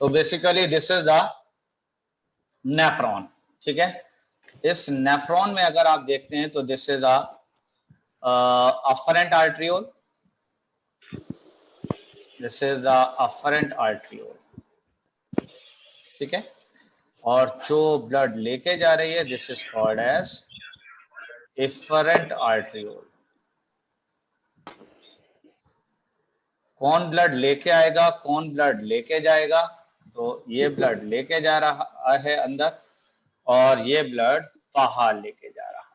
तो basically this is the nephron, ठीक है। इस नेफ्रॉन में अगर आप देखते हैं तो this is afferent arteriole, this is the afferent arteriole, ठीक है। और जो ब्लड लेके जा रही है this is called as efferent arteriole. कौन ब्लड लेके आएगा, कौन ब्लड लेके जाएगा, तो ये ब्लड लेके जा रहा है अंदर और ये ब्लड बाहर लेके जा रहा है।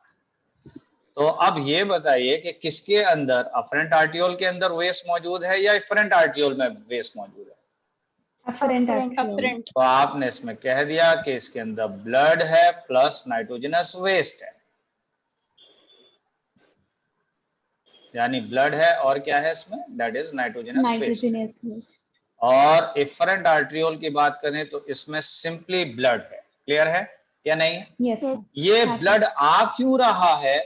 तो अब ये बताइए कि किसके अंदर, अफरेंट आर्टियोल के अंदर वेस्ट मौजूद है या एफरेंट आर्टियोल में वेस्ट मौजूद है? अफरेंट। तो आपने इसमें कह दिया कि इसके अंदर ब्लड है प्लस नाइट्रोजनस वेस्ट है, यानी ब्लड है और क्या है इसमें, दैट इज नाइट्रोजनस वेस्ट। और एफरेंट आर्ट्रियोल की बात करें तो इसमें सिंपली ब्लड है। क्लियर है या नहीं? Yes. ये ब्लड आ क्यों रहा है,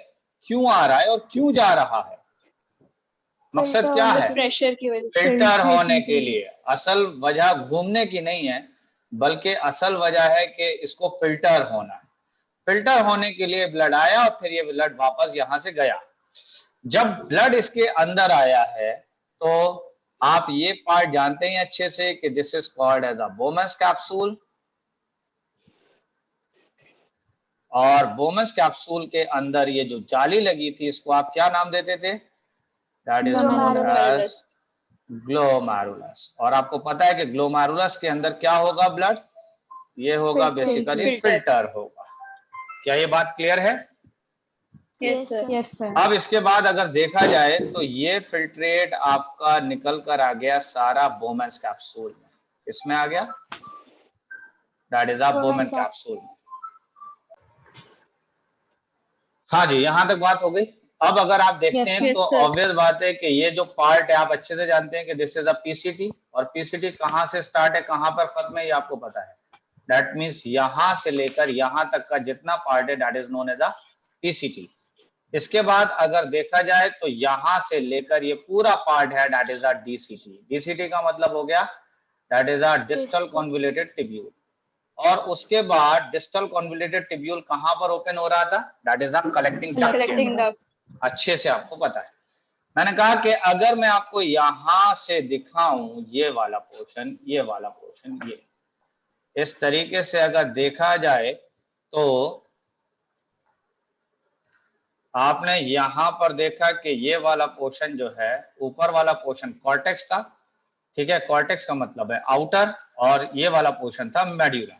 क्यों आ रहा है और क्यों जा रहा है, मकसद क्या है? प्रेशर की वजह से, फिल्टर होने के लिए। असल वजह घूमने की नहीं है, बल्कि असल वजह है कि इसको फिल्टर होना है। फिल्टर होने के लिए ब्लड आया और फिर ये ब्लड वापस यहां से गया। जब ब्लड इसके अंदर आया है तो आप ये पार्ट जानते हैं अच्छे से कि this is called as a Bowman's capsule, और बोमन्स कैप्सूल के अंदर ये जो जाली लगी थी इसको आप क्या नाम देते थे? That is known as glomerulus. और आपको पता है कि ग्लोमेरुलस के अंदर क्या होगा, ब्लड ये होगा बेसिकली फिल्टर होगा। क्या ये बात क्लियर है? Yes, sir. अब इसके बाद अगर देखा जाए तो ये फिल्ट्रेट आपका निकल कर आ गया सारा बोमेंस कैप्सूल में। इसमें आ गया, दैट इज आप बोमेन कैप्सूल में। हाँ जी, यहां तक बात हो गई। अब अगर आप देखते हैं तो ऑब्वियस बात है कि ये जो पार्ट है आप अच्छे से जानते हैं कि दिस इज अ पीसीटी, और पीसीटी कहां से स्टार्ट है कहां पर खत्म है ये आपको पता है। दैट मींस यहां से लेकर यहां तक का जितना पार्ट है that is known as a PCT. इसके बाद अगर देखा जाए तो यहां से लेकर ये पूरा पार्ट है that is a DCT. DCT का मतलब हो गया that is a distal convoluted tubule. और उसके बाद डिस्टल कॉन्वोल्यूटेड टिब्यूल कहां पर ओपन हो रहा था, that is a collecting duct. अच्छे से आपको पता है। मैंने कहा कि अगर मैं आपको यहां से दिखाऊं ये वाला पोर्शन, ये वाला पोर्शन, ये इस तरीके से अगर देखा जाए तो आपने यहां पर देखा कि ये वाला पोर्शन जो है, ऊपर वाला पोर्शन कॉर्टेक्स था, ठीक है। कॉर्टेक्स का मतलब है आउटर, और ये वाला पोर्शन था मेड्यूला।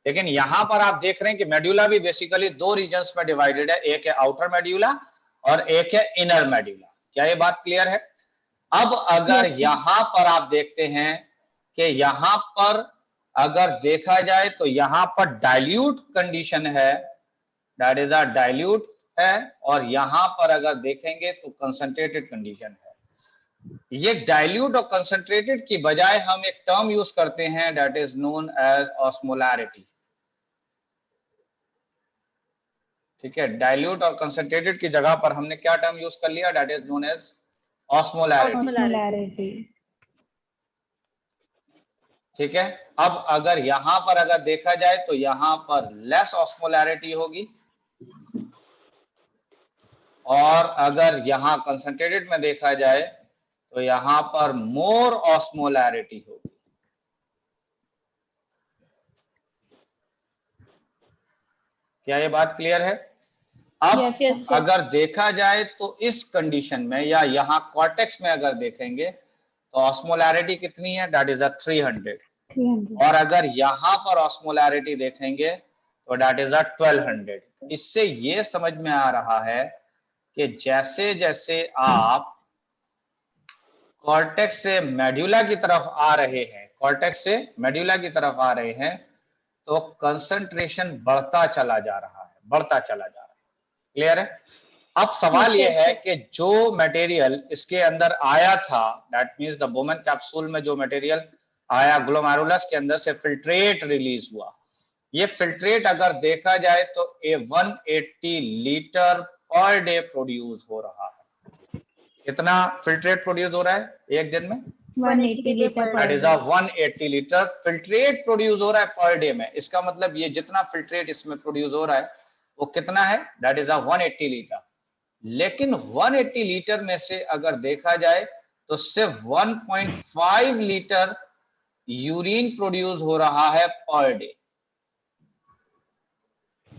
लेकिन यहां पर आप देख रहे हैं कि मेड्यूला भी बेसिकली दो रीजन्स में डिवाइडेड है, एक है आउटर मेड्यूला और एक है इनर मेड्यूला। क्या ये बात क्लियर है? अब अगर यहां पर आप देखते हैं कि यहां पर अगर देखा जाए तो यहां पर डाइल्यूट कंडीशन है, दैट इज अ डाइल्यूट है, और यहां पर अगर देखेंगे तो कंसंट्रेटेड कंडीशन है। ये डाइल्यूट और कंसंट्रेटेड की बजाय हम एक टर्म यूज करते हैं that is known as osmolarity, ठीक है। डाइल्यूट और कंसंट्रेटेड की जगह पर हमने क्या टर्म यूज कर लिया, that is known as osmolarity, ठीक है। अब अगर यहां पर अगर देखा जाए तो यहां पर लेस ऑस्मोलैरिटी होगी, और अगर यहां कंसंट्रेटेड में देखा जाए तो यहां पर मोर ऑस्मोलैरिटी होगी। क्या ये बात क्लियर है? अब अगर देखा जाए तो इस कंडीशन में या यहां कॉर्टेक्स में अगर देखेंगे तो ऑस्मोलैरिटी कितनी है, दैट इज अ 300। और अगर यहां पर ऑस्मोलैरिटी देखेंगे तो दैट इज अ 1200। इससे ये समझ में आ रहा है कि जैसे जैसे आप कॉर्टेक्स से मेड्यूला की तरफ आ रहे हैं, कॉर्टेक्स से मेड्यूला की तरफ आ रहे हैं, तो कंसंट्रेशन बढ़ता चला जा रहा है, बढ़ता चला जा रहा है। क्लियर है? अब सवाल यह है कि जो मटेरियल इसके अंदर आया था, that means the Bowman capsule में जो मटेरियल आया ग्लोमेरुलस के अंदर से फिल्ट्रेट रिलीज हुआ, ये फिल्ट्रेट अगर देखा जाए तो 180 लीटर पर डे प्रोड्यूस हो रहा है। कितना फिल्ट्रेट प्रोड्यूस हो रहा है एक दिन में? 180 litre that is a 180 litre filtrate produce हो रहा है पर डे में। इसका मतलब ये जितना फिल्ट्रेट इसमें प्रोड्यूस हो रहा है वो कितना है, दैट इज अ 180 लीटर। लेकिन 180 लीटर में से अगर देखा जाए तो सिर्फ 1.5 लीटर यूरिन प्रोड्यूस हो रहा है पर डे।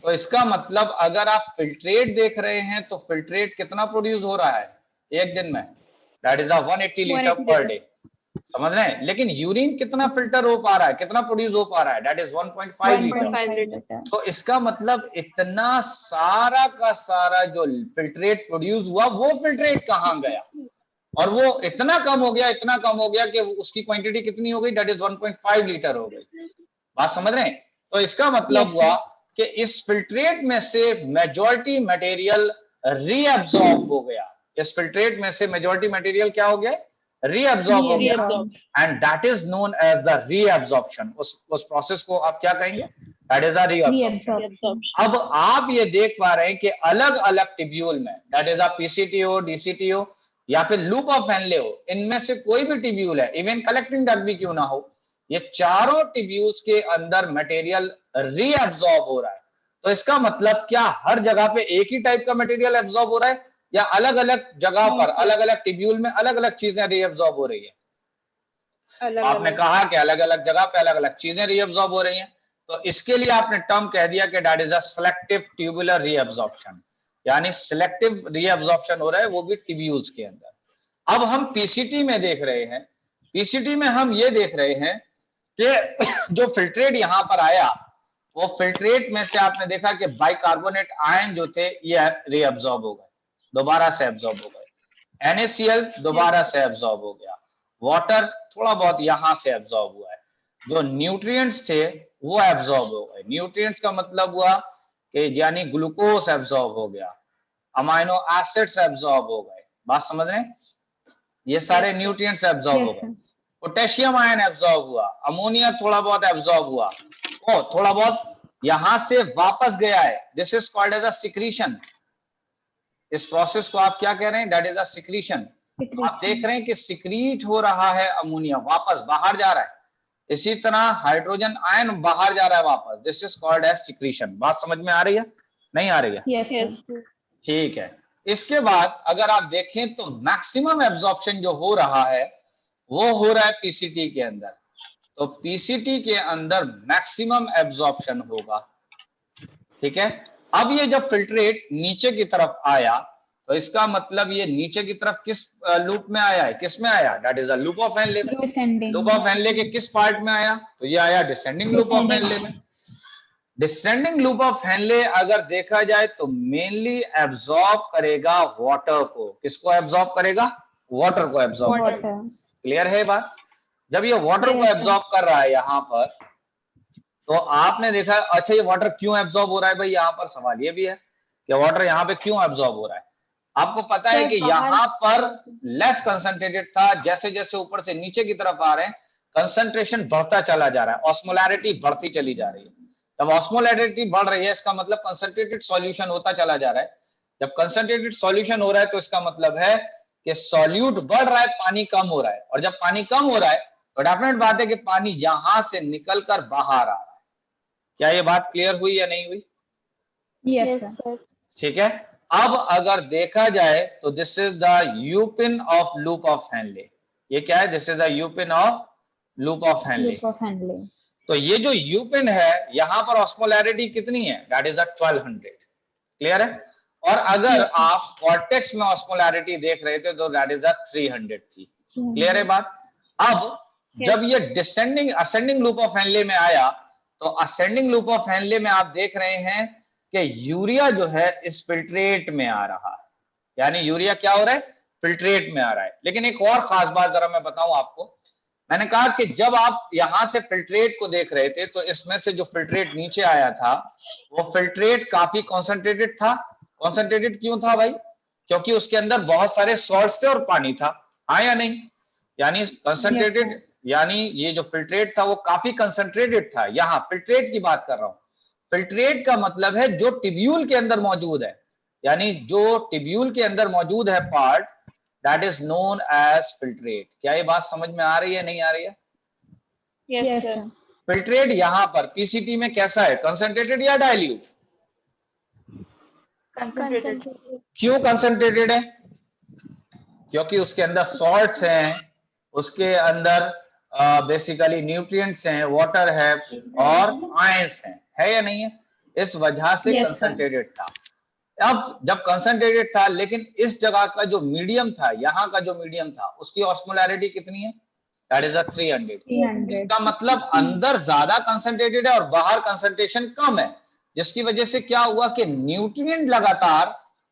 तो इसका मतलब अगर आप फिल्ट्रेट देख रहे हैं तो फिल्ट्रेट कितना प्रोड्यूस हो रहा है एक दिन में, that is a 180 litre per day, समझ रहे हैं। लेकिन यूरिन कितना फिल्टर हो पा रहा है, कितना प्रोड्यूस हो पा रहा है, दैट इज 1.5 लीटर। तो इसका मतलब इतना सारा का सारा जो फिल्ट्रेट प्रोड्यूस हुआ वो फिल्ट्रेट कहां गया, और वो इतना कम हो गया, इतना कम हो गया कि उसकी क्वांटिटी कितनी हो गई, दैट इज 1.5 लीटर हो गई। बात समझ रहे हैं। तो इसका मतलब हुआ कि इस फिल्ट्रेट में से मेजॉरिटी मटेरियल रीअब्सॉर्ब हो गया। इस फिल्ट्रेट में से मेजॉरिटी मटेरियल क्या हो गया, रीअब्सॉर्ब हो गया, and that is known as the reabsorption. उस प्रोसेस को आप क्या कहेंगे, दैट इज द रीअब्सॉर्प्शन। अब आप ये देख पा रहे हैं कि अलग अलग टिब्यूल में, दैट इज अ पीसीटीओ, डीसीटीओ या फिर लूप ऑफ हेनले हो, इनमें से कोई भी टिब्यूल है, इवन कलेक्टिंग डक्ट भी क्यों ना हो, ये चारों टिब्यूल्स के अंदर मटेरियल रीअब्सॉर्ब हो रहा है। तो इसका मतलब क्या हर जगह पे एक ही टाइप का मटेरियल एब्सॉर्ब हो रहा है, या अलग अलग जगह पर अलग अलग टिब्यूल में अलग अलग चीजें रीअब्सॉर्ब हो रही है। आपने कहा कि अलग अलग जगह पे अलग अलग चीजें रीअब्सॉर्ब हो रही हैं, तो इसके लिए आपने टर्म कह दिया कि that is a selective tubular reabsorption, यानी सिलेक्टिव रीअब्सॉर्प्शन हो रहा है वो भी टिब्यूल्स के अंदर। अब हम पीसीटी में देख रहे हैं, पीसीटी में हम ये देख रहे हैं कि जो फिल्ट्रेट यहां पर आया वो फिल्ट्रेट में से आपने देखा कि बाइकार्बोनेट आयन जो थे ये रीअब्सॉर्ब हो गए, दोबारा से एब्सॉर्ब हो गए। NaCl दोबारा से एब्सॉर्ब हो गया, वाटर थोड़ा बहुत यहां से एब्सॉर्ब हुआ है, जो न्यूट्रिएंट्स थे वो एब्सॉर्ब हो गए। न्यूट्रिएंट्स का मतलब हुआ कि यानी ग्लूकोज एब्सॉर्ब हो गया, अमाइनो एसिड्स एब्सॉर्ब हो गए, बात समझ रहे हैं, ये सारे न्यूट्रिएंट्स एब्सॉर्ब हो गए। पोटेशियम आयन एब्सॉर्ब हुआ, अमोनिया थोड़ा बहुत एब्सॉर्ब हुआ, ओ थोड़ा बहुत यहां से वापस गया है, this is called as a secretion. इस प्रोसेस को आप क्या कह रहे हैं, दैट इज अ सिक्रीशन। आप देख रहे हैं कि सिक्रीट हो रहा है अमोनिया, वापस बाहर जा रहा है, इसी तरह हाइड्रोजन आयन बाहर जा रहा है वापस, this is called as secretion. बात समझ में आ रही है, नहीं आ रही है? yes, ठीक है। इसके बाद अगर आप देखें तो मैक्सिमम एब्जॉर्प्शन जो हो रहा है वो हो रहा है पीसीटी के अंदर। तो पीसीटी के अंदर मैक्सिमम एब्जॉर्प्शन होगा, ठीक है। अब ये जब फिल्ट्रेट नीचे की तरफ आया तो इसका मतलब ये नीचे की तरफ किस लूप में आया है, किस में आया, that is a loop of Henley में। लूप ऑफ हेनले के किस पार्ट में आया, तो ये आया डिसेंडिंग लूप ऑफ हेनले में। डिसेंडिंग लूप ऑफ हेनले अगर देखा जाए तो मेनली एब्सॉर्ब करेगा वाटर को। किसको एब्सॉर्ब करेगा, वाटर को एब्सॉर्ब करेगा। क्लियर है बात। जब ये वाटर को एब्सॉर्ब कर रहा है यहां पर, तो आपने देखा अच्छा ये वाटर क्यों एब्सॉर्ब हो रहा है, भाई यहां पर सवाल ये भी है कि वाटर यहां पे क्यों एब्सॉर्ब हो रहा है। आपको पता है कि यहां पर लेस कंसंट्रेटेड था, जैसे जैसे ऊपर से नीचे की तरफ आ रहे हैं कंसंट्रेशन बढ़ता चला जा रहा है, ऑस्मोलैरिटी बढ़ती चली जा रही है। जब ऑस्मोलैरिटी बढ़ रही है इसका मतलब कंसंट्रेटेड सॉल्यूशन होता चला जा रहा है। जब कंसंट्रेटेड सॉल्यूशन हो रहा है तो इसका मतलब है कि सॉल्यूट बढ़ रहा है, पानी कम हो रहा है, और जब पानी कम हो रहा है तो डेफिनेट बात है कि पानी यहां से निकलकर बाहर आ रहा है। क्या ये बात क्लियर हुई या नहीं हुई? yes, sir. ठीक है। अब अगर देखा जाए तो this is the U pin of loop of Henle. ये क्या है, this is the U pin of loop of Henle. तो ये जो यूपिन है यहां पर ऑस्मोलैरिटी कितनी है, दैट इज 1200। क्लियर है। और अगर आप कॉर्टेक्स में ऑस्मोलैरिटी देख रहे थे तो दैट इज 300 थी। क्लियर है बात। अब जब ये descending ascending loop of Henley में आया तो असेंडिंग लूप ऑफ हेनले में आप देख रहे हैं कि यूरिया जो है इस फिल्ट्रेट में आ रहा है, यानी यूरिया क्या हो रहा है, फिल्ट्रेट में आ रहा है। लेकिन एक और खास बात जरा मैं बताऊं आपको, मैंने कहा कि जब आप यहां से फिल्ट्रेट को देख रहे थे तो इसमें से जो फिल्ट्रेट नीचे आया था वो फिल्ट्रेट काफी कॉन्सेंट्रेटेड था। कॉन्सेंट्रेटेड क्यों था भाई, क्योंकि उसके अंदर बहुत सारे सॉल्ट्स थे और पानी था, हाँ या नहीं। यानी कंसंट्रेटेड, यानी ये जो फिल्ट्रेट था वो काफी कंसंट्रेटेड था। यहां फिल्ट्रेट की बात कर रहा हूं। फिल्ट्रेट का मतलब है जो टिब्यूल के अंदर मौजूद है, यानी जो टिब्यूल के अंदर मौजूद है part, that is known as filtrate. क्या ये बात समझ में आ रही है, नहीं आ रही है? Yes, sir. फिल्ट्रेट यहाँ पर पीसीटी में कैसा है, कंसंट्रेटेड या डाइल्यूट? Concentrated. क्यों कंसंट्रेटेड है? क्योंकि उसके अंदर सॉल्ट्स हैं, उसके अंदर बेसिकली न्यूट्रिएंट्स हैं, वाटर है और आयंस हैं, है या नहीं है? इस वजह से Yes, sir. कंसंट्रेटेड था। अब जब कंसंट्रेटेड था, लेकिन इस जगह का जो मीडियम था, यहाँ का जो मीडियम था, उसकी ऑस्मोलैरिटी कितनी है? That is 300। 300. इसका मतलब अंदर ज्यादा कंसंट्रेटेड है और बाहर कंसंट्रेशन कम है, जिसकी वजह से क्या हुआ कि न्यूट्रिएंट लगातार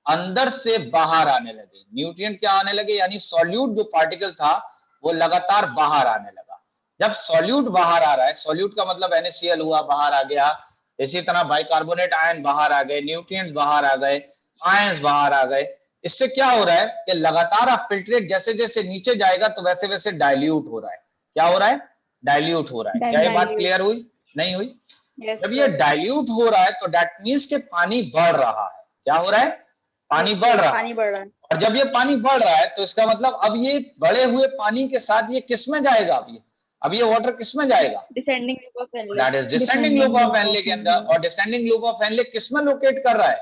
अंदर से बाहर आने लगे। न्यूट्रिएंट क्या आने लगे, यानी सॉल्यूट जो पार्टिकल था वो लगातार बाहर आने लगा। जब सॉल्यूट बाहर आ रहा है, सॉल्यूट का मतलब NaCl हुआ, बाहर आ गया, इसी तरह बाइकार्बोनेट आयन बाहर आ गए, न्यूट्रिएंट्स बाहर आ गए, आयंस बाहर आ गए। इससे क्या हो रहा है कि लगातार आप फिल्ट्रेट जैसे जैसे नीचे जाएगा तो वैसे वैसे डाइल्यूट हो रहा है। क्या हो रहा है? डाइल्यूट हो रहा है। क्या ये बात क्लियर हुई, नहीं हुई? Yes, जब ये sir. डाइल्यूट हो रहा है तो दैट मींस के पानी बढ़ रहा है। क्या हो रहा है? पानी बढ़ रहा है। पानी बढ़ रहा है. और जब ये पानी बढ़ रहा है तो इसका मतलब अब ये बढ़े हुए पानी के साथ ये किस में जाएगा? अब ये वाटर किस में जाएगा? Descending loop of Henle. That is descending loop of Henley के अंदर। और डिसेंडिंग लूप ऑफ हेनले किस में लोकेट कर रहा है?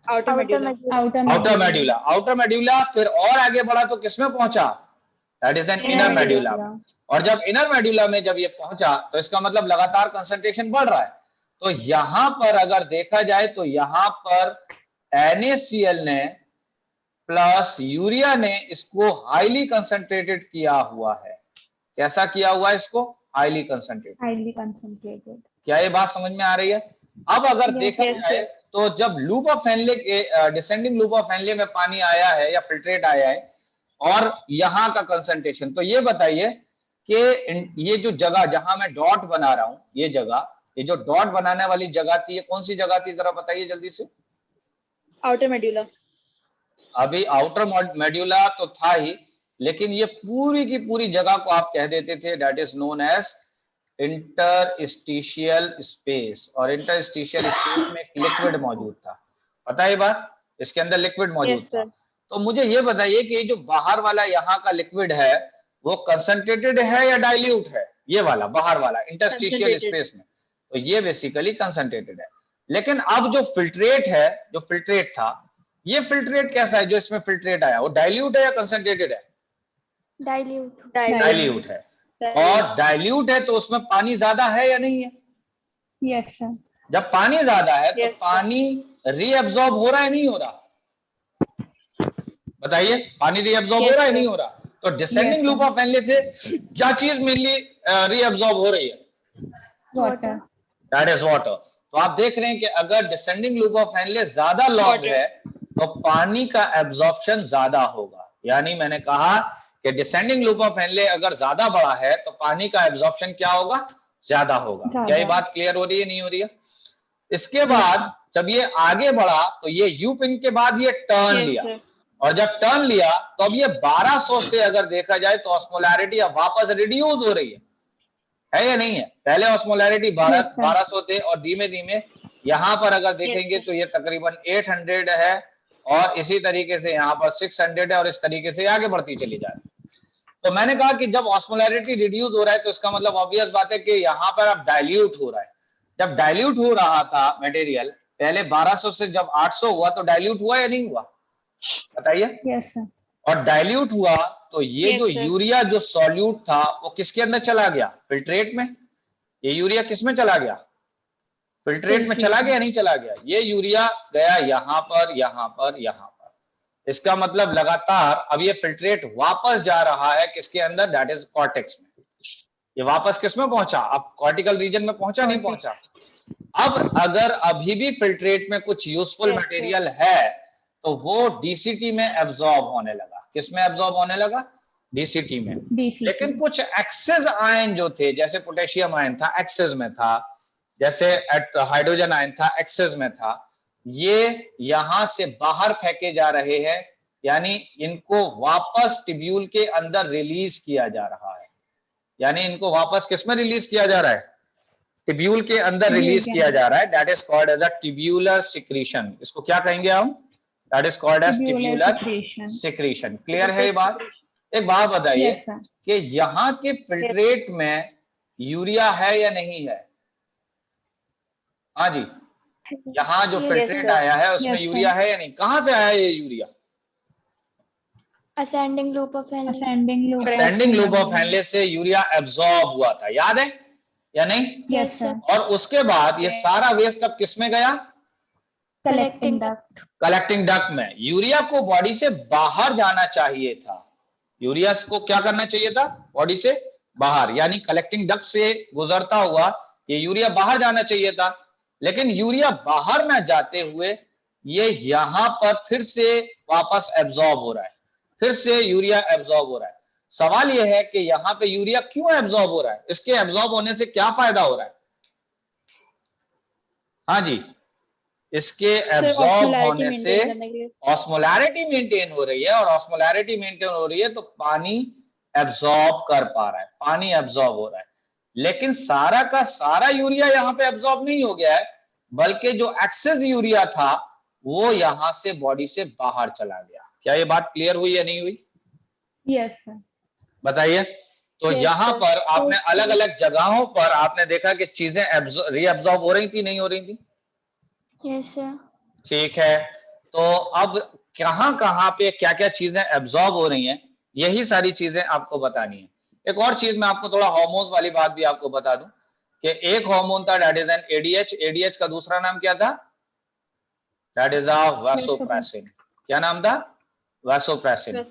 Outer medulla. Outer medulla. Outer medulla फिर और आगे बढ़ा तो किस में पहुंचा? That is an inner medulla. और जब इनर मेड्यूला में जब ये पहुंचा तो इसका मतलब लगातार कंसंट्रेशन बढ़ रहा है। तो यहां पर अगर देखा जाए तो यहां पर NaCl ने प्लस यूरिया ने इसको हाईली कंसंट्रेटेड किया हुआ है। कैसा किया हुआ है इसको? Highly concentrated. Highly concentrated. क्या ये बात समझ में आ रही है? अब अगर Yes, देखा yes, जाए तो जब लूप ऑफ हेनले के डिसेंडिंग लूप ऑफ हेनले में पानी आया है या फिल्ट्रेट आया है और यहाँ का कंसंट्रेशन, तो ये बताइए कि ये जो जगह जहां मैं डॉट बना रहा हूं, ये जगह, ये जो डॉट बनाने वाली जगह थी, ये कौन सी जगह थी, जरा बताइए जल्दी से। Outer medulla. अभी आउटर मेड्यूला तो था ही, लेकिन ये पूरी की पूरी जगह को आप कह देते थे that is known as interstitial space. और इंटरस्टिशियल स्पेस में एक लिक्विड मौजूद था, पता है बात? इसके अंदर लिक्विड मौजूद Yes, था। sir. तो मुझे ये बताइए कि ये जो बाहर वाला यहाँ का लिक्विड है वो कंसंट्रेटेड है या डाइल्यूट है? ये वाला बाहर वाला इंटरस्टिशियल Concentrated. स्पेस में, तो ये बेसिकली कंसंट्रेटेड है। लेकिन अब जो फिल्ट्रेट है, जो फिल्ट्रेट था, ये फिल्ट्रेट कैसा है? जो इसमें फिल्ट्रेट आया वो डाइल्यूट है या कंसंट्रेटेड है? डाइल्यूट है। और डाइल्यूट है तो उसमें पानी ज्यादा है या नहीं है? Yes, sir. जब पानी ज्यादा है तो Yes, sir. पानी रीअब्सॉर्ब हो रहा है, नहीं हो रहा? बताइए, पानी रीअब्सॉर्ब Yes, हो रहा है, sir. नहीं हो रहा? तो descending Yes, loop sir. Of Henle से क्या चीज मेनली रीअब्सॉर्ब हो रही है? Water. That is water. तो आप देख रहे हैं कि अगर डिसेंडिंग लूप ऑफ हेनले ज्यादा लॉन्ग Water. है तो पानी का एब्जॉर्प्शन ज्यादा होगा। यानी मैंने कहा कि डिसेंडिंग लूप ऑफ हेनले अगर ज्यादा बड़ा है तो पानी का एब्जॉर्प्शन क्या होगा? ज्यादा होगा। ज्यादा। क्या ये बात क्लियर हो रही है, नहीं हो रही है? इसके बाद जब ये आगे बढ़ा तो ये यू पिन के बाद ये टर्न Yes, लिया, sir. और जब टर्न लिया तो अब ये 1200 से अगर देखा जाए तो ऑस्मोलैरिटी अब वापस रिड्यूस हो रही है या नहीं है? पहले ऑस्मोलैरिटी Yes, sir. 1200 थे और धीमे धीमे यहां पर अगर देखेंगे Yes, sir. तो ये तकरीबन 800 है, और इसी तरीके से यहाँ पर 600 है, और इस तरीके से आगे बढ़ती चली जा रही है। तो मैंने कहा कि जब ऑस्मोलैरिटी रिड्यूस हो रहा है तो इसका मतलब ऑब्वियस बात है कि यहाँ पर अब डाइल्यूट हो रहा है। जब डाइल्यूट हो रहा था मटेरियल, पहले 1200 से जब 800 हुआ तो डाइल्यूट हुआ या नहीं हुआ? बताइए। Yes, sir. और डाइल्यूट हुआ तो ये Yes, जो sir. यूरिया जो सॉल्यूट था वो किसके अंदर चला गया? फिल्ट्रेट में। ये यूरिया किस में चला गया? फिल्ट्रेट में चला गया, नहीं चला गया? ये यूरिया गया यहाँ पर, यहाँ पर, यहाँ पर। इसका मतलब लगातार अब ये फिल्ट्रेट वापस जा रहा है किसके अंदर? दैट इज कॉर्टेक्स में। ये वापस किस में पहुंचा? अब कॉर्टिकल रीजन में पहुंचा, नहीं पहुंचा? अब अगर अभी भी फिल्ट्रेट में कुछ यूजफुल Yes, मटेरियल है तो वो डीसीटी में एब्जॉर्ब होने लगा। किस में एब्जॉर्ब होने लगा? डीसीटी में। DCT. लेकिन कुछ एक्सेस आयन जो थे, जैसे पोटेशियम आयन था एक्सेस में था, जैसे हाइड्रोजन आयन था एक्सेस में था, ये यहां से बाहर फेंके जा रहे हैं, यानी इनको वापस टिब्यूल के अंदर रिलीज किया जा रहा है। यानी इनको वापस किसमें रिलीज किया जा रहा है? टिब्यूल के अंदर रिलीज किया जा रहा है। That is called as a tubular secretion. इसको क्या कहेंगे हम? That is called as Tubular tubular secretion. Secretion. Clear है ये बात? एक बात बताइए Yes, sir. कि यहाँ के फिल्ट्रेट में यूरिया है या नहीं है? हाँ जी, यहाँ जो Yes, फिल्ट्रेट sir. आया है उसमें Yes, sir. यूरिया है या नहीं? कहाँ से आया ये urea? Ascending loop of Henle. Ascending loop. of ascending loop of Henle. Henle से यूरिया एब्जॉर्ब हुआ था, याद है या नहीं? Yes, sir. और उसके बाद ये सारा वेस्ट अब किस में गया? Collecting duct. कलेक्टिंग डक्ट में। यूरिया को बॉडी से बाहर जाना चाहिए था, यूरिया को क्या करना चाहिए था? बॉडी से बाहर, यानी कलेक्टिंग डक्ट से गुजरता हुआ ये यूरिया बाहर जाना चाहिए था, लेकिन यूरिया बाहर ना जाते हुए ये यहां पर फिर से वापस एब्जॉर्ब हो रहा है, फिर से यूरिया एब्जॉर्ब हो रहा है। सवाल यह है कि यहां पे यूरिया क्यों एब्जॉर्ब हो रहा है? इसके एब्जॉर्ब होने से क्या फायदा हो रहा है? हाँ जी, इसके एब्जॉर्ब होने से ऑस्मोलैरिटी मेंटेन हो रही है, और ऑस्मोलैरिटी मेंटेन हो रही है तो पानी एब्जॉर्ब कर पा रहा है, पानी एब्जॉर्ब हो रहा है। लेकिन सारा का सारा यूरिया यहाँ पे एब्जॉर्ब नहीं हो गया है, बल्कि जो एक्सेस यूरिया था वो यहां से बॉडी से बाहर चला गया। क्या ये बात क्लियर हुई या नहीं हुई? Yes, sir. बताइए। तो Yes, यहां sir. पर आपने अलग अलग जगहों पर आपने देखा कि चीजें रीअब्जॉर्ब हो रही थी, नहीं हो रही थी? Yes, sir. ठीक है, तो अब कहां कहां पे क्या क्या चीजें एब्जॉर्ब हो रही हैं, यही सारी चीजें आपको बतानी है। एक और चीज मैं आपको थोड़ा हार्मोन्स वाली बात भी आपको बता दूं कि एक हार्मोन था that is an ADH, ADH का दूसरा नाम क्या था? That is a vasopressin. क्या नाम था? वैसोप्रेसिन।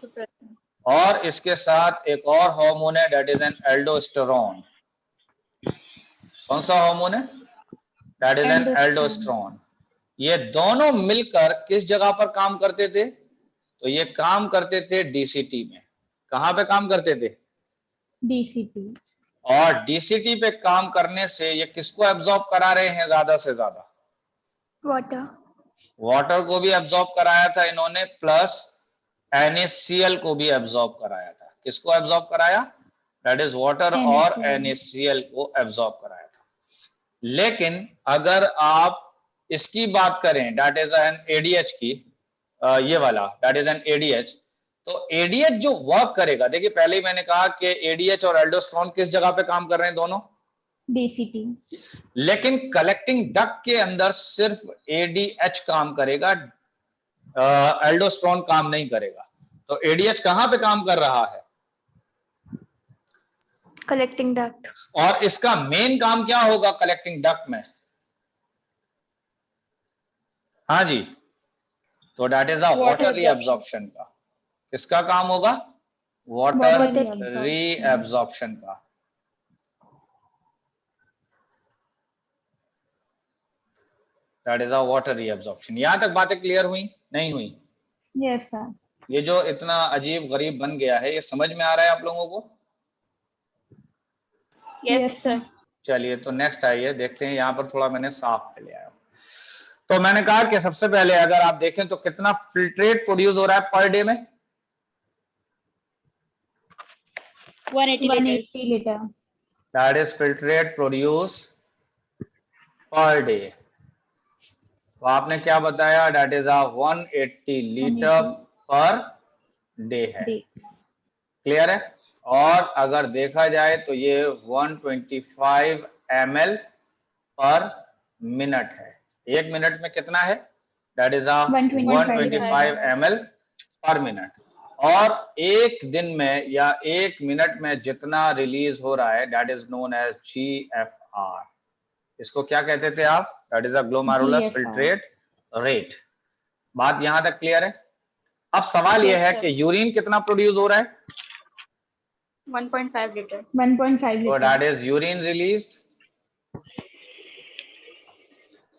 और इसके साथ एक और हार्मोन है दैट इज एन एल्डोस्टेरोन। कौन सा हार्मोन है? That is an aldosterone. ये दोनों मिलकर किस जगह पर काम करते थे? तो ये काम करते थे डीसीटी में। कहां पे काम करते थे? DCT. और डीसीटी पे काम करने से ये किसको एब्जॉर्ब करा रहे हैं ज्यादा से ज्यादा? Water. वाटर को भी एब्जॉर्ब कराया था इन्होंने, प्लस NaCl को भी एब्जॉर्ब कराया था। किसको एब्जॉर्ब कराया? दैट इज वाटर और NaCl को एब्जॉर्ब कराया था। लेकिन अगर आप इसकी बात करें दैट इज एन एडीएच की, ये वाला दैट इज एन एडीएच, तो एडीएच जो वर्क करेगा, देखिए पहले ही मैंने कहा कि एडीएच और एल्डोस्टेरोन किस जगह पे काम कर रहे हैं? दोनों DCT. लेकिन कलेक्टिंग डक्ट के अंदर सिर्फ एडीएच काम करेगा, एल्डोस्टेरोन काम नहीं करेगा। तो एडीएच कहां पे काम कर रहा है? Collecting duct. और इसका मेन काम क्या होगा कलेक्टिंग डक्ट में? हाँ जी, तो that is a water reabsorption का। किसका काम होगा? वाटर रीअब्जॉर्प्शन का। That is a water reabsorption. यहां तक बातें क्लियर हुई नहीं हुई? Yes, sir. ये जो इतना अजीब गरीब बन गया है, ये समझ में आ रहा है आप लोगों को? Yes, sir. चलिए, तो नेक्स्ट आइए, देखते हैं। यहाँ पर थोड़ा मैंने साफ कर लिया है। तो मैंने कहा कि सबसे पहले अगर आप देखें तो कितना फिल्ट्रेट प्रोड्यूस हो रहा है पर डे में? 180 liter. That is filtrate produce per day. तो आपने क्या बताया? That is a 180 litre per day है। क्लियर है? और अगर देखा जाए तो ये 125 ml पर मिनट है। एक मिनट में कितना है? दैट इज अ 125 ml पर मिनट। और एक दिन में या एक मिनट में जितना रिलीज हो रहा है that is known as GFR। इसको क्या कहते थे आप? That is a glomerulus filtrate rate. बात यहां तक क्लियर है? अब सवाल यह है कि यूरिन कितना प्रोड्यूस हो रहा है? 1.5 liter. 1.5 So liter. that is urine released.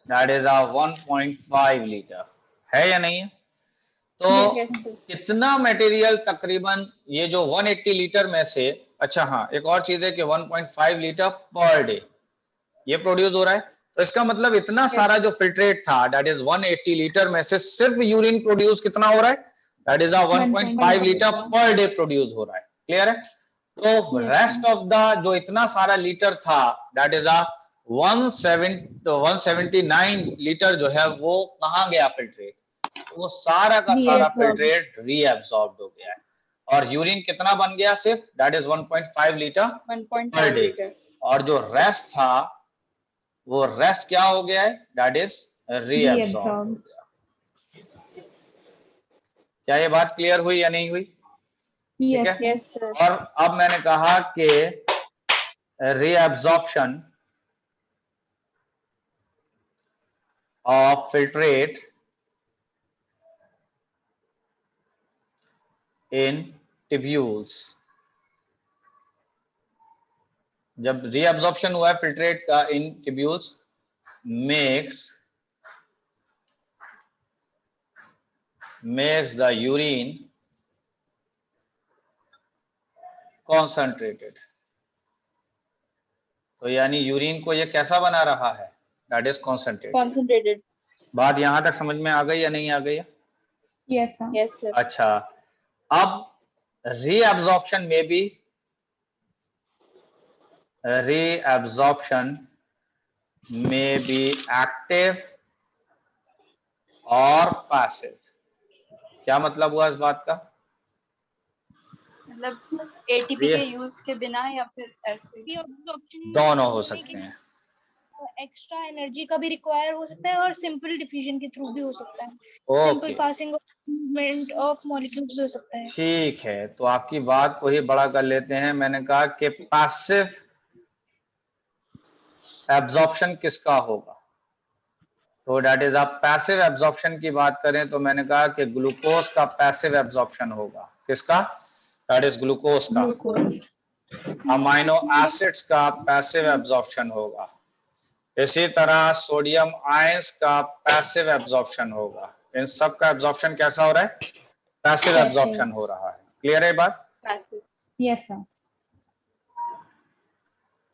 That is a 1.5 liter. है या नहीं है? तो कितना मटेरियल तकरीबन ये जो 180 लीटर में से, अच्छा हाँ, एक और चीज है कि 1.5 लीटर पर डे ये प्रोड्यूस हो रहा है। तो इसका मतलब इतना सारा जो फिल्ट्रेट था दैट इज 180 लीटर में से सिर्फ यूरिन प्रोड्यूस कितना हो रहा है? That is a 1.5 litre per day produce हो रहा है। क्लियर है? तो रेस्ट ऑफ द जो इतना सारा लीटर था दैट इज अ 179 लीटर जो है वो कहां गया फिल्ट्रेट? वो सारा का सारा Reabsorbed. फिल्ट्रेट रीअब्सॉर्ब्ड हो गया है। और यूरिन कितना बन गया सिर्फ, that is 1.5 litre 1.5 per day. Litre. और जो रेस्ट था वो रेस्ट क्या हो गया है, दैट इज रीअब्सॉर्ब हो Reabsorbed. गया। क्या ये बात क्लियर हुई या नहीं हुई? ठीक Yes, है। Yes sir. और अब मैंने कहा कि reabsorption of filtrate in tubules, जब रीअब्सॉर्प्शन हुआ है फिल्ट्रेट का इन tubules, makes the urine concentrated। तो यानी यूरिन को ये कैसा बना रहा है, दैट इज कॉन्सेंट्रेटेड। कॉन्सेंट्रेटेड। बात यहां तक समझ में आ गई या नहीं आ गई? yes, sir. Yes sir. अच्छा, अब रीअब्सॉर्प्शन में बी एक्टिव और पैसिव। क्या मतलब हुआ इस बात का? मतलब एटीपी के यूज के बिना या फिर ऐसे? दोनों हो सकते हैं। एक्स्ट्रा एनर्जी का भी रिक्वायर हो सकता है और सिंपल डिफ्यूजन के थ्रू भी हो सकता है। Simple okay, passing of movement of molecules भी हो सकता है। ठीक है, तो आपकी बात को ही बड़ा कर लेते हैं। मैंने कहा कि पैसिव एब्जॉर्प्शन किसका होगा, तो दैट इज आप पैसिव एब्जॉर्प्शन की बात करें तो मैंने कहा कि ग्लूकोज का पैसिव एब्जॉर्प्शन होगा। किसका? दैट इज ग्लूकोज का। Glucose. अमाइनो एसिड्स का पैसिव एब्जॉर्प्शन होगा। इसी तरह सोडियम आयंस का पैसिव एब्जॉर्प्शन होगा। इन सब का एब्जॉर्प्शन कैसा हो रहा है? Passive Passive. एब्जॉर्प्शन हो रहा है। क्लियर है बात? पैसिव। Yes, sir.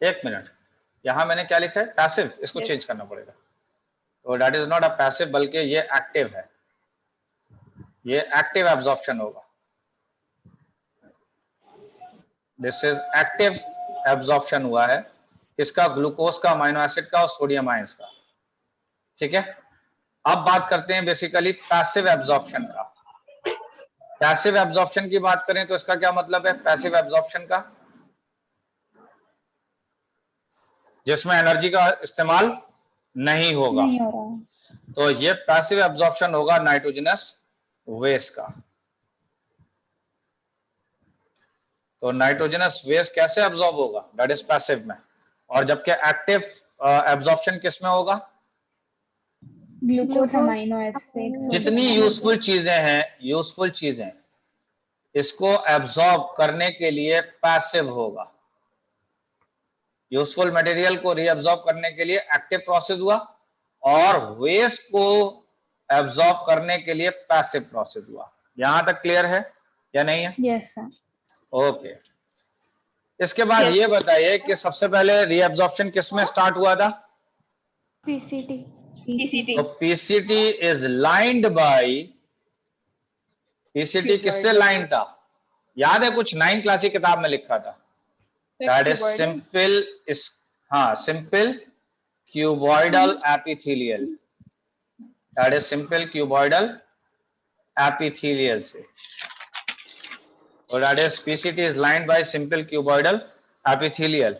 एक मिनट, यहां मैंने क्या लिखा है? पैसिव। इसको Yes. चेंज करना पड़ेगा। तो that is not a passive, बल्कि ये एक्टिव है। ये एक्टिव एब्जॉर्प्शन होगा। दिस इज एक्टिव एब्जॉर्प्शन हुआ है। किसका? ग्लूकोज का, अमीनो एसिड का और सोडियम आयंस का। ठीक है। अब बात करते हैं बेसिकली पैसिव एब्जॉर्प्शन का। पैसिव एब्जॉर्प्शन की बात करें तो इसका क्या मतलब है? पैसिव एब्जॉर्प्शन का जिसमें एनर्जी का इस्तेमाल नहीं होगा। नहीं हो रहा है। तो ये पैसिव एब्जॉर्प्शन होगा नाइट्रोजनस वेस्ट का। तो नाइट्रोजनस वेस्ट कैसे एब्जॉर्ब होगा? दैट इज पैसिव में। और जबकि एक्टिव एब्जॉर्प्शन किस में होगा? Glucose amino acids. जितनी यूजफुल चीजें इसको एब्जॉर्ब करने के लिए पैसिव होगा। यूजफुल मटेरियल को रीअब्जॉर्ब करने के लिए एक्टिव प्रोसेस हुआ और वेस्ट को एब्जॉर्ब करने के लिए पैसिव प्रोसेस हुआ। यहां तक क्लियर है या नहीं है? Yes, sir. ओके। इसके बाद ये बताइए कि सबसे पहले रीअब्जॉर्प्शन किस में स्टार्ट हुआ था? PCT. पीसीटी। तो PCT is lined by, PCT किससे लाइन था? याद है? कुछ 9th क्लास की किताब में लिखा था। दैट इज सिंपल, हाँ, simple cuboidal epithelial. That is simple cuboidal epithelial से। और that is PCT is lined by simple cuboidal epithelial.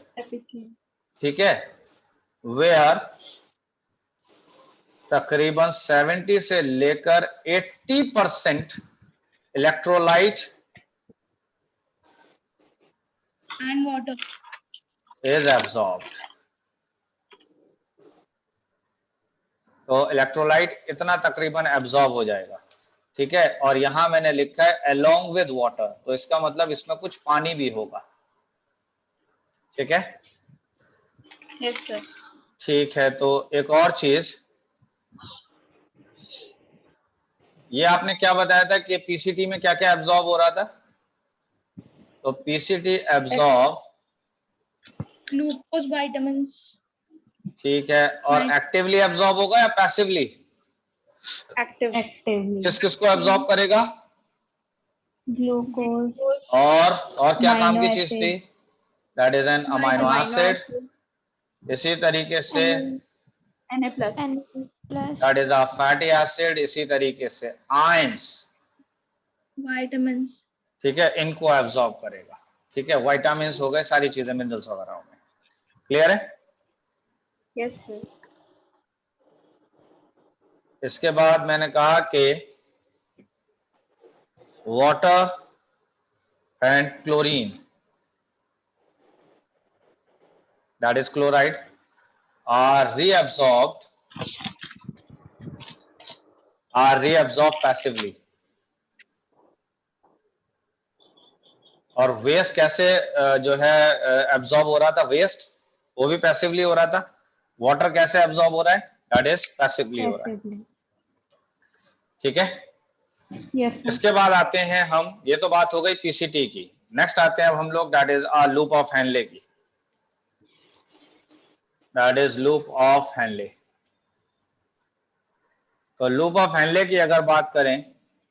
ठीक है। वेयर तकरीबन 70 से लेकर 80% electrolyte and water is absorbed। तो इलेक्ट्रोलाइट इतना तकरीबन एब्जॉर्ब हो जाएगा। ठीक है। और यहां मैंने लिखा है along with water, तो इसका मतलब इसमें कुछ पानी भी होगा। ठीक है। Yes sir. ठीक है। तो एक और चीज, ये आपने क्या बताया था कि पीसीटी में क्या क्या एब्जॉर्ब हो रहा था? तो पीसीटी एब्जॉर्ब, ग्लूकोज विटामिन्स। ठीक है, और एक्टिवली एब्जॉर्ब होगा या पैसिवली? एक्टिव। Actively. किस किस को एब्जॉर्ब करेगा? Glucose. और क्या काम की Amino चीज थी? acids. That is an amino amino acid. Acid. इसी तरीके से Na plus. N plus. That is a fatty acid. इसी तरीके से आयंस, vitamins. ठीक है, इनको एब्जॉर्ब करेगा। ठीक है, विटामिन्स हो गए, सारी चीजें मिनरल्स वगैरह हो गए। क्लियर है? Yes sir. इसके बाद मैंने कहा कि water and chlorine, that is chloride, are reabsorbed passively। और वेस्ट कैसे जो है एब्जॉर्ब हो रहा था, वेस्ट वो भी पैसिवली हो रहा था। वाटर कैसे एब्जॉर्ब हो रहा है, दैट इज पैसिवली हो रहा है। Passively. ठीक है, Yes, sir. इसके बाद आते हैं हम, ये तो बात हो गई पीसीटी की। नेक्स्ट आते हैं अब हम लोग, that is loop of Henle की। That is loop of Henle. तो लूप ऑफ हेनले की अगर बात करें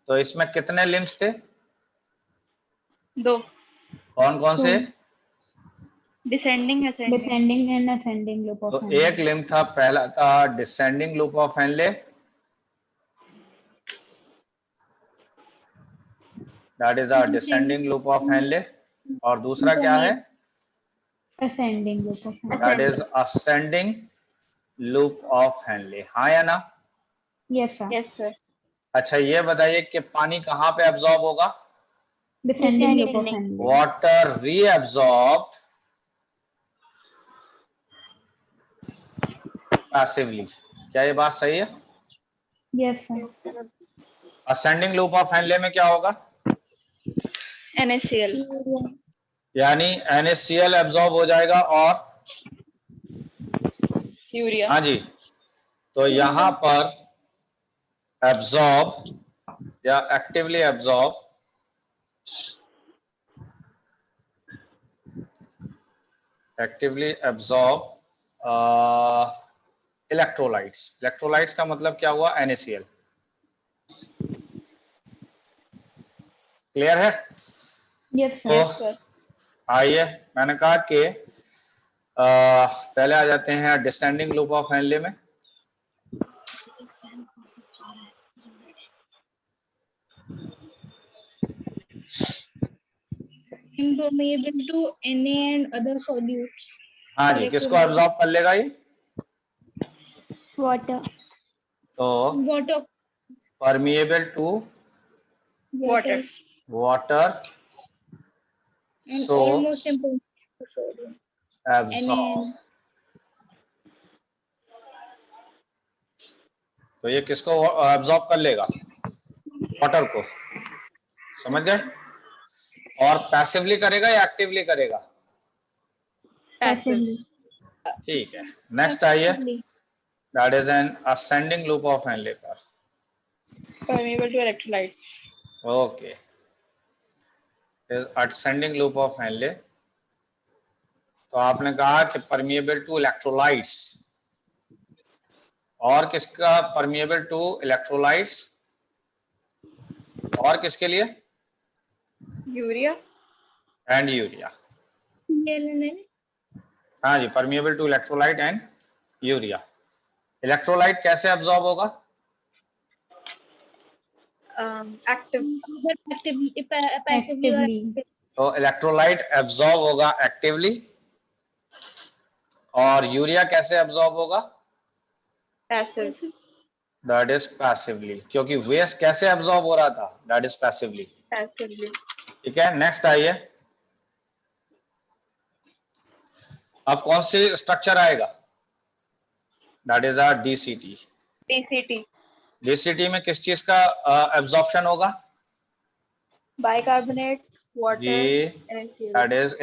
तो इसमें कितने लिम्स थे, 2. कौन कौन से? Descending, ascending. Descending and ascending loop of तो Henle. एक लिंक था, पहला था descending loop of Henley, that is a descending loop of Henley. और दूसरा क्या है, Ascending loop of Henle. That is ascending loop of Henley. हाँ या ना? Yes, sir. Yes sir. अच्छा, ये बताइए कि पानी कहाँ पे एब्जॉर्ब होगा? Descending loop of Descending. Henle. Water reabsorbed passively. क्या ये बात सही है? Yes, sir. Yes sir. Ascending loop of Henley में क्या होगा, NaCl. यानी NaCl एब्जॉर्ब हो जाएगा और Urea. हाँ जी, तो यहां पर एब्जॉर्ब या एक्टिवली एब्जॉर्ब इलेक्ट्रोलाइट्स। इलेक्ट्रोलाइट्स का मतलब क्या हुआ, NaCl। क्लियर है? Yes, sir. तो Yes sir. आइए, मैंने कहा कि पहले आ जाते हैं डिसेंडिंग लूप ऑफ हेनले में। Impermeable to Na and other solutes. हाँ जी, किसको एब्जॉर्ब कर लेगा ये? Water. तो Water. Permeable to Water. Water, And so almost impermeable to sodium. Absorb. तो ये किसको एब्जॉर्ब कर लेगा, वाटर को। समझ गए? और पैसिवली करेगा या एक्टिवली करेगा? Passive. Passively. ठीक है, नेक्स्ट आइए, Passively. That is an ascending loop of Henley पर। Permeable to electrolytes. Okay, is ascending loop of Henle. तो आपने कहा कि परमिएबल टू इलेक्ट्रोलाइट्स, और किसका परमिएबल टू इलेक्ट्रोलाइट्स, और किसके लिए? Urea. And urea. LNN. हाँ जी, permeable to electrolyte and urea. Electrolyte कैसे एब्जॉर्ब होगा? Active. Actively, passively or Actively. actively. तो इलेक्ट्रोलाइट एब्जॉर्ब होगा एक्टिवली, और यूरिया कैसे एब्जॉर्ब होगा? Passive. दैट इज पैसिवली, क्योंकि वेस्ट कैसे एब्जॉर्ब हो रहा था, दैट इज पैसिवली। Passively. ठीक है, नेक्स्ट आइए, अब कौन सी स्ट्रक्चर आएगा, that is DCT। DCT. DCT में किस चीज का एब्जॉर्प्शन होगा? Bicarbonate, water, जी, NaCl. That is